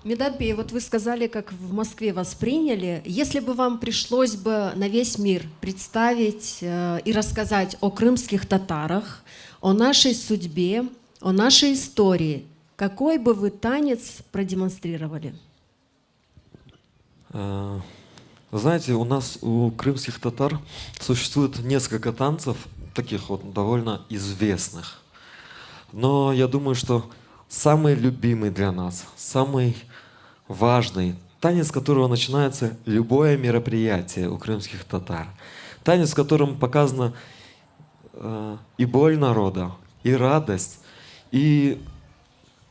A: Медатбей, вот вы сказали, как в Москве вас приняли. Если бы вам пришлось бы на весь мир представить и рассказать о крымских татарах, о нашей судьбе, о нашей истории, какой бы вы танец продемонстрировали?
G: Знаете, у нас, у крымских татар, существует несколько танцев, таких вот довольно известных. Но я думаю, что самый любимый для нас, самый важный танец, с которого начинается любое мероприятие у крымских татар. Танец, в котором показана и боль народа, и радость, и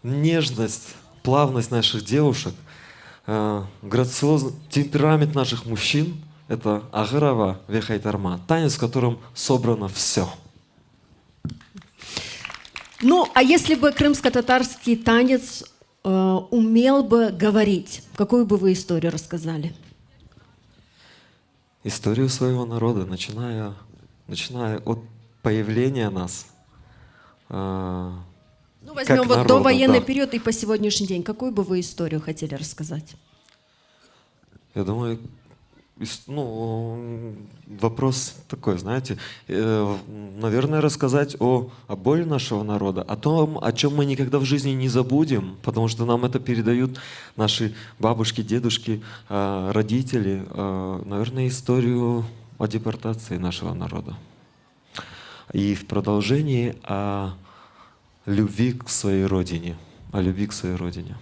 G: нежность, плавность наших девушек, темперамент наших мужчин. Это Агырова Вехайтарма. Танец, в котором собрано все.
A: Ну, а если бы крымско-татарский танец умел бы говорить, какую бы вы историю рассказали?
G: Историю своего народа, начиная от появления нас.
A: Ну, возьмем вот
G: народа,
A: довоенный
G: да.
A: период и по сегодняшний день. Какую бы вы историю хотели рассказать?
G: Я думаю, вопрос такой, знаете, наверное, рассказать о боли нашего народа, о том, о чем мы никогда в жизни не забудем, потому что нам это передают наши бабушки, дедушки, родители. Наверное, историю о депортации нашего народа. И в продолжении о любви к своей родине, о любви к своей родине.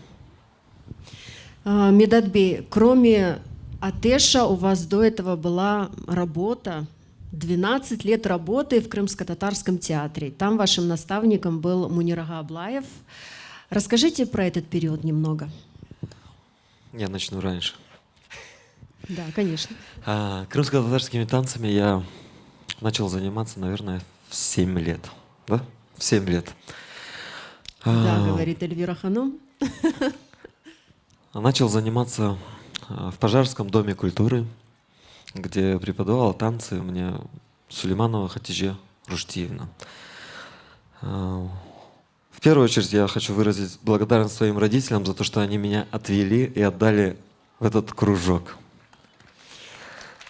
A: Медатбей, кроме Атеша, у вас до этого была работа, 12 лет работы в Крымско-татарском театре. Там вашим наставником был Мунир Ага Аблаев. Расскажите про этот период немного.
G: Я начну раньше.
A: Да, конечно.
G: Крымско-татарскими танцами я начал заниматься, наверное, в 7 лет. Да? В 7 лет.
A: Да, говорит Эльвира Ханум.
G: Начал заниматься в Пожарском доме культуры, где преподавала танцы мне Сулейманова Хатиже Руштиевна. В первую очередь я хочу выразить благодарность своим родителям за то, что они меня отвели и отдали в этот кружок.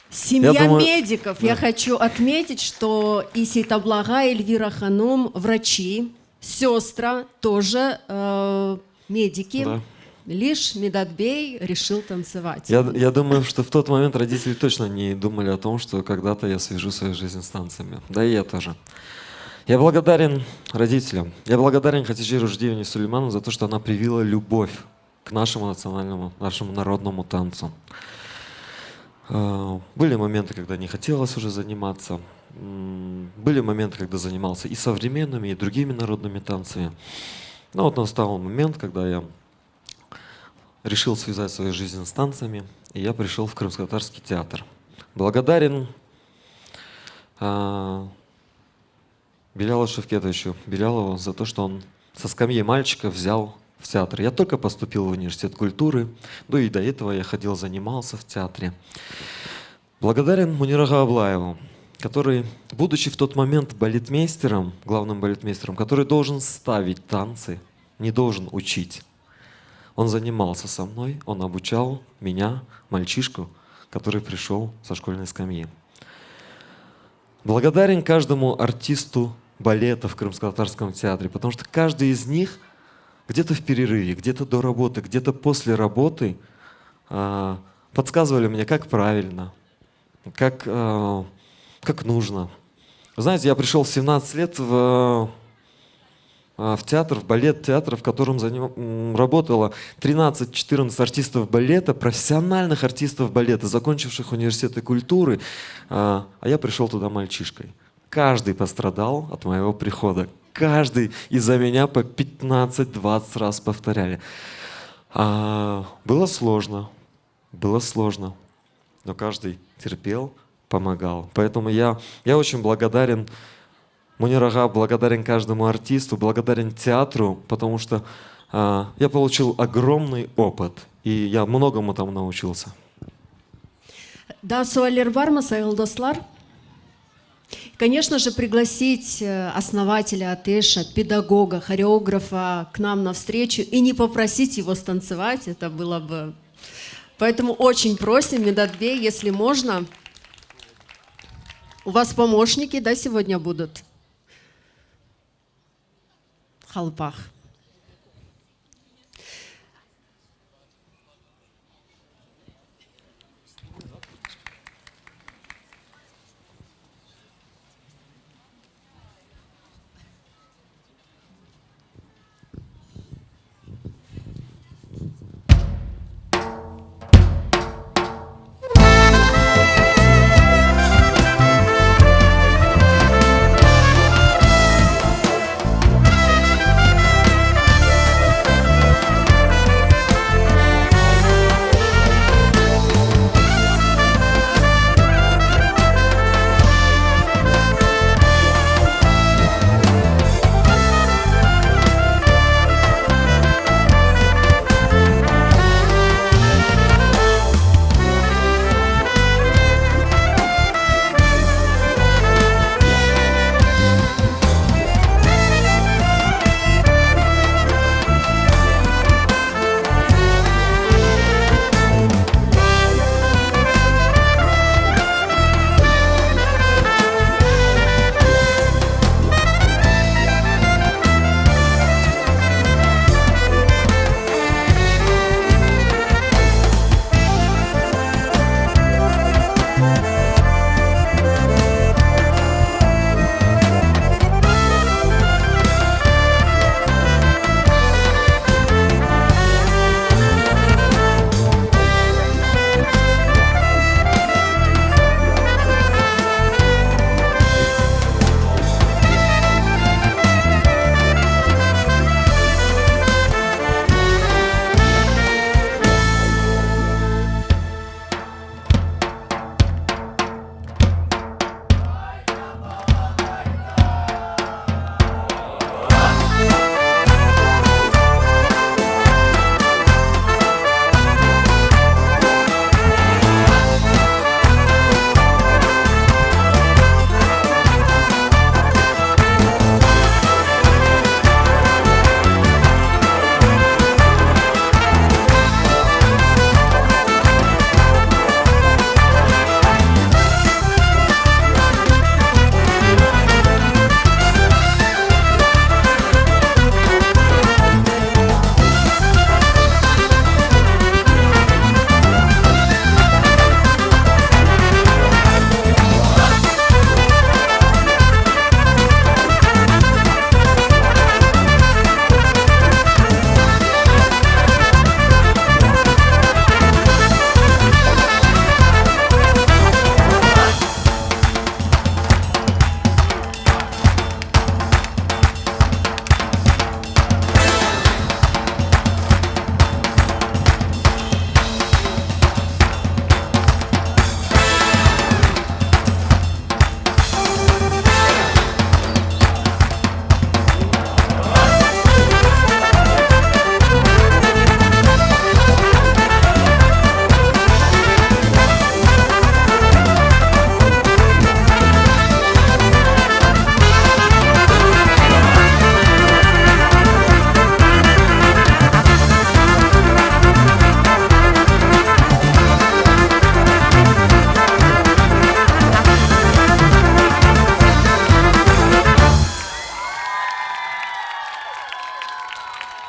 A: Семья
G: думаю,
A: медиков.
G: да.
A: Я хочу отметить, что и Сейтаблага, и Эльвира Ханум врачи, сестра тоже медики.
G: Да.
A: Лишь Медатбей решил танцевать.
G: Я думаю, что в тот момент родители точно не думали о том, что когда-то я свяжу свою жизнь с танцами. Да и я тоже. Я благодарен родителям. Я благодарен Хатиже Руштиевне Сулеймановне за то, что она привила любовь к нашему национальному, нашему народному танцу. Были моменты, когда не хотелось уже заниматься. Были моменты, когда занимался и современными, и другими народными танцами. Но вот настал момент, когда я решил связать свою жизнь с танцами, и я пришел в Крымско-татарский театр. Благодарен Белялу Шевкетовичу Белялову за то, что он со скамьи мальчика взял в театр. Я только поступил в университет культуры, да и до этого я ходил, занимался в театре. Благодарен Муниру Ага Аблаеву, который, будучи в тот момент балетмейстером, главным балетмейстером, который должен ставить танцы, не должен учить. Он занимался со мной, он обучал меня, мальчишку, который пришел со школьной скамьи. Благодарен каждому артисту балета в Крымско-татарском театре, потому что каждый из них где-то в перерыве, где-то до работы, где-то после работы подсказывали мне, как правильно, как нужно. Вы знаете, я пришел в 17 лет в театр, в балет-театр, в котором работало 13-14 артистов балета, профессиональных артистов балета, закончивших университеты культуры, а я пришел туда мальчишкой. Каждый пострадал от моего прихода. Каждый из-за меня по 15-20 раз повторяли. Было сложно, но каждый терпел, помогал. Поэтому я очень благодарен Муниру Ага, благодарен каждому артисту, благодарен театру, потому что я получил огромный опыт, и я многому там научился.
A: Да, суалер бар ма, сайыл достлар? Конечно же, пригласить основателя Атеша, педагога, хореографа к нам на встречу и не попросить его станцевать, это было бы... Поэтому очень просим, Медатбей, если можно. У вас помощники, да, сегодня будут? Халпах.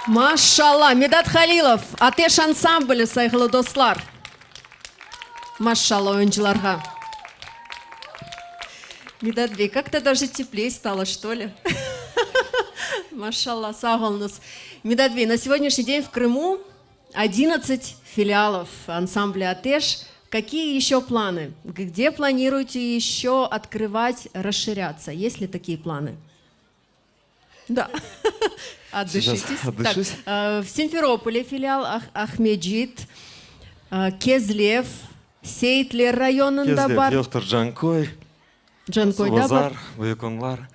A: Машалла, Медат Халилов, Атеш ансамблі, сайғылы достар. Машалла ойыншыларға. Медатбей, как-то даже теплее стало, что ли? Машалла, сағылыңыз. Медатбей, на сегодняшний день в Крыму 11 филиалов ансамбля Атеш. Какие еще планы? Где планируете еще открывать, расширяться? Есть ли такие планы? Да. Отдышитесь.
G: Отдышусь.
A: Так, в Симферополе филиал Ахмеджит, Кезлев, Сейтлер районында бар.
G: Кезлев, Йохтар Джанкой,
A: Джанкойда бар.
G: Байконлар.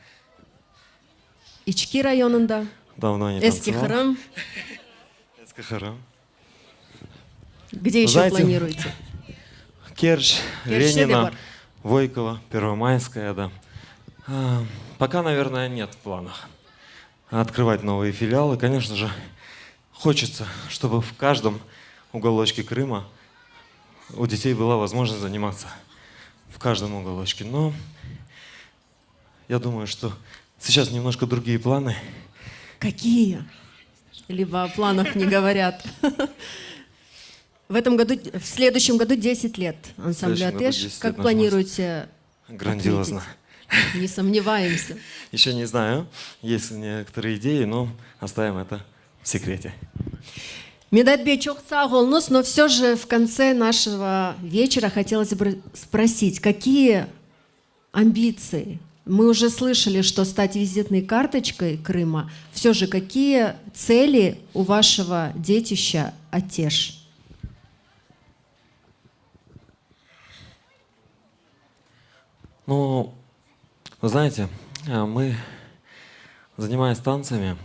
A: Ички районында.
G: Давно не
A: Эски
G: танцевал.
A: Храм.
G: Эски Храм.
A: Где еще
G: Знаете,
A: планируете?
G: Керчь,
A: Керчь,
G: Ленина,
A: бар.
G: Войково, Первомайская, да. Пока, наверное, нет в планах открывать новые филиалы. Конечно же, хочется, чтобы в каждом уголочке Крыма у детей была возможность заниматься в каждом уголочке. Но я думаю, что сейчас немножко другие планы.
A: Какие? Либо о планах не говорят. В следующем году 10 лет ансамблю «Атеш». Как планируете?
G: Грандиозно.
A: Не сомневаемся.
G: Еще не знаю, есть некоторые идеи, но оставим это в секрете.
A: Медатбей, çok sağ olunuz, но все же в конце нашего вечера хотелось бы спросить, какие амбиции? Мы уже слышали, что стать визитной карточкой Крыма. Все же какие цели у вашего детища «Атеш»?
G: Ну, вы знаете, мы, занимаясь танцами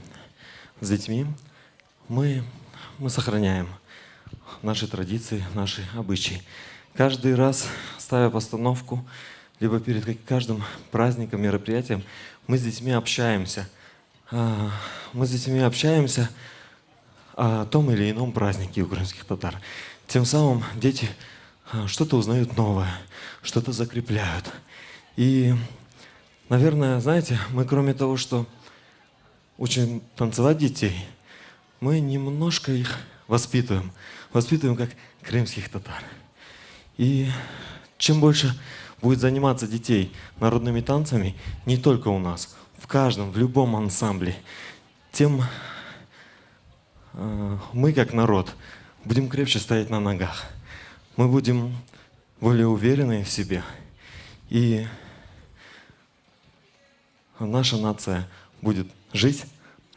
G: с детьми, мы сохраняем наши традиции, наши обычаи. Каждый раз, ставя постановку, либо перед каждым праздником, мероприятием, мы с детьми общаемся. Мы с детьми общаемся о том или ином празднике у крымских татар. Тем самым дети что-то узнают новое, что-то закрепляют. И, наверное, знаете, мы кроме того, что учим танцевать детей, мы немножко их воспитываем. Воспитываем как крымских татар. И чем больше будет заниматься детей народными танцами, не только у нас, в каждом, в любом ансамбле, тем мы, как народ, будем крепче стоять на ногах. Мы будем более уверены в себе. И наша нация будет жить,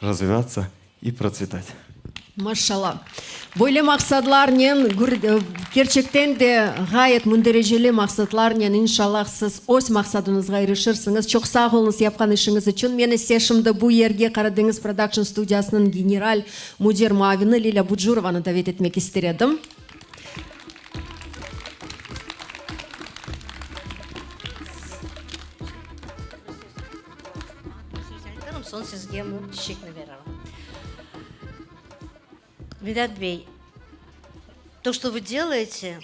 G: развиваться и процветать.
A: Машалла. Böyle maqsadlarnen gerçekten de gayet mündereceli maqsadlarnen inşallah siz öz maqsadınızga erişirsiniz. Çok sağ olunuz yapkan işiniz için. Meni seçimde bu yerge Karadeniz Production Studiyasının general müdür muavini Lila Budjurova'nı davet etmek istedim.
J: Son sizge teşekkür ederim. Медат Бей, то, что вы делаете,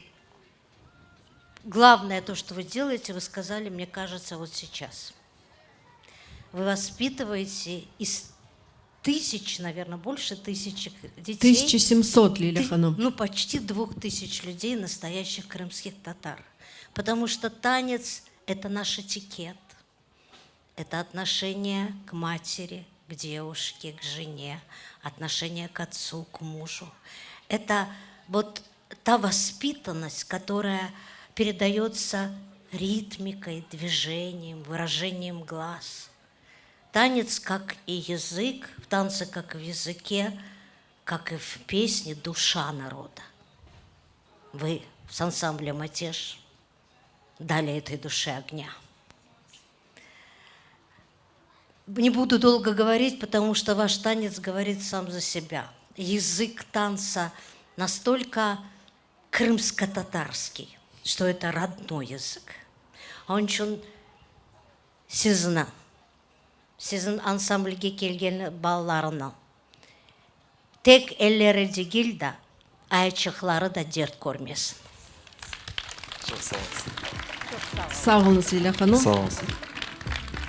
J: главное то, что вы делаете, вы сказали, мне кажется, вот сейчас. Вы воспитываете из тысяч, наверное, больше тысячи детей.
A: 1700, Лилия Ханум.
J: Ну, почти 2000 людей, настоящих крымских татар. Потому что танец – это наш этикет, это отношение к матери, к девушке, к жене, отношение к отцу, к мужу. Это вот та воспитанность, которая передается ритмикой, движением, выражением глаз. Танец, как и язык, в танце, как и в языке, как и в песне, душа народа. Вы с ансамблем «Атеш» дали этой душе огня. Не буду долго говорить, потому что ваш танец говорит сам за себя. Язык танца настолько крымско-татарский, что это родной язык. Он үшін сіздің ансамбльге келген балаларына тек эллері де келді, айчықлары да дерт көрмесін.
A: Сау olunuz Лилия Ханум.
G: Сау olun.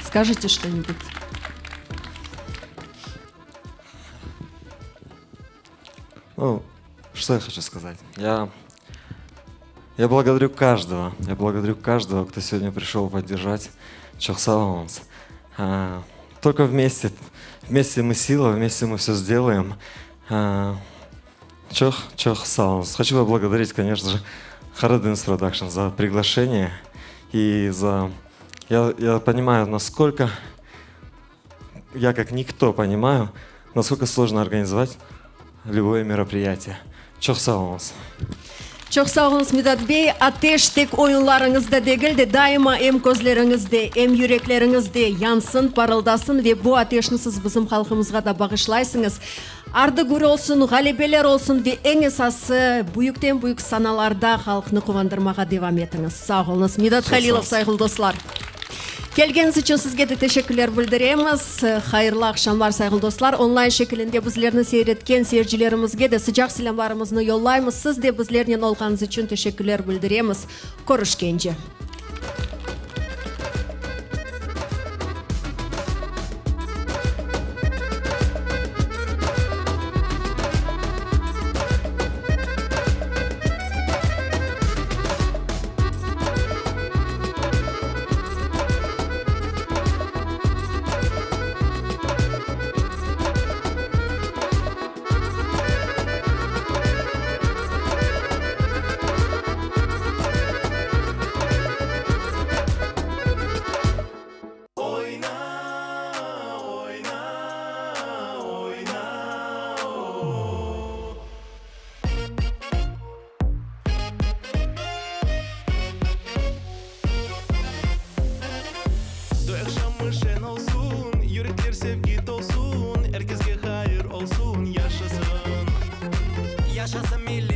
A: Скажите что-нибудь.
G: Ну, что я хочу сказать? Я благодарю каждого. Я благодарю каждого, кто сегодня пришел поддержать Чохсалаунс. Только вместе мы сила, вместе мы все сделаем. Чохсалаунс. Хочу поблагодарить, конечно же, Karadeniz Production за приглашение и за... Я понимаю, насколько... Я как никто понимаю, насколько сложно организовать любое мероприятие. Çok sağ olunuz.
A: Çok sağ olunuz Медат Бей. Ateş tek oyunlarınızda değil de daima hem gözlerinizde hem yüreklerinizde yansın, parıldasın ve bu ateşini siz bizim halkımızga da bağışlaysınız. Ardı gürü olsun, galibeler olsun ve en esası büyükten büyük sanalarda halkını kuvandırmağa devam etiniz. Sağ olunuz. Медат Халилов, saygılı dostlar. Келгениңиз үчүн сизге да тешеккүрлөр билдиребиз. Хайырлы акшамдар сайгыл достлар. Онлайн шекилинде bizlerni seyretken seyircilerimizge de sıcak selamlarımızı yollaymiz. Siz de bizlerden olganınız için teşekkürler bildiremiz. Görüşkence.
K: Şen olsun, yürekler sevgi dolsun, herkese hayır olsun, yaşasın. Yaşasın milli